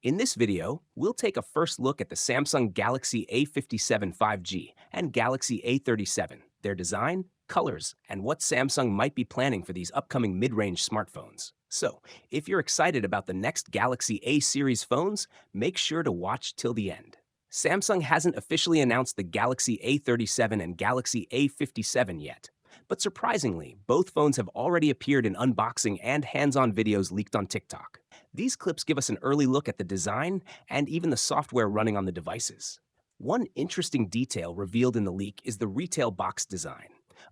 In this video, we'll take a first look at the Samsung Galaxy A57 5G and Galaxy A37, their design, colors, and what Samsung might be planning for these upcoming mid-range smartphones. So, if you're excited about the next Galaxy A series phones, make sure to watch till the end. Samsung hasn't officially announced the Galaxy A37 and Galaxy A57 yet, but surprisingly, both phones have already appeared in unboxing and hands-on videos leaked on TikTok. These clips give us an early look at the design and even the software running on the devices. One interesting detail revealed in the leak is the retail box design.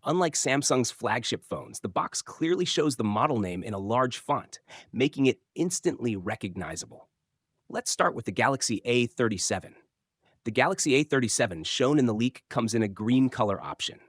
Unlike Samsung's flagship phones, the box clearly shows the model name in a large font, making it instantly recognizable. Let's start with the Galaxy A37. The Galaxy A37 shown in the leak comes in a green color option.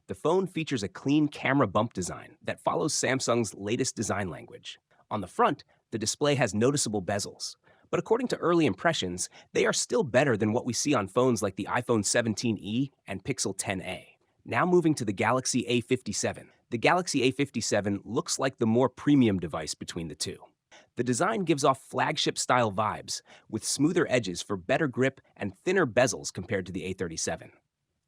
The phone features a clean camera bump design that follows Samsung's latest design language. On the front, the display has noticeable bezels, but according to early impressions, they are still better than what we see on phones like the iPhone 17e and Pixel 10a. Now moving to the Galaxy A57. The Galaxy A57 looks like the more premium device between the two. The design gives off flagship-style vibes, with smoother edges for better grip and thinner bezels compared to the A37.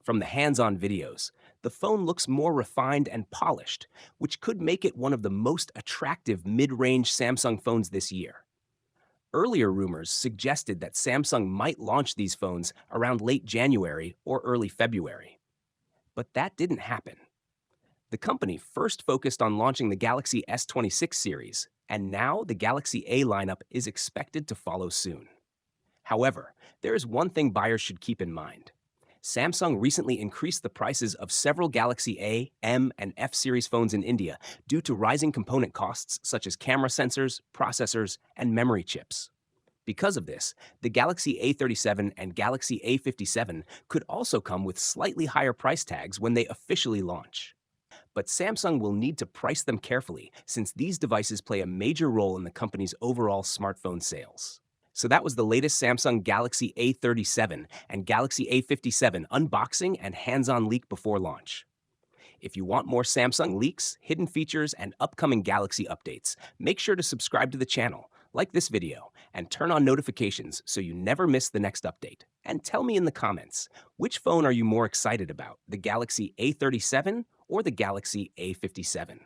From the hands-on videos, the phone looks more refined and polished, which could make it one of the most attractive mid-range Samsung phones this year. Earlier rumors suggested that Samsung might launch these phones around late January or early February. But that didn't happen. The company first focused on launching the Galaxy S26 series, and now the Galaxy A lineup is expected to follow soon. However, there is one thing buyers should keep in mind. Samsung recently increased the prices of several Galaxy A, M, and F series phones in India due to rising component costs such as camera sensors, processors, and memory chips. Because of this, the Galaxy A37 and Galaxy A57 could also come with slightly higher price tags when they officially launch. But Samsung will need to price them carefully since these devices play a major role in the company's overall smartphone sales. So that was the latest Samsung Galaxy A37 and Galaxy A57 unboxing and hands-on leak before launch. If you want more Samsung leaks, hidden features, and upcoming Galaxy updates, make sure to subscribe to the channel, like this video, and turn on notifications so you never miss the next update. And tell me in the comments, which phone are you more excited about, the Galaxy A37 or the Galaxy A57?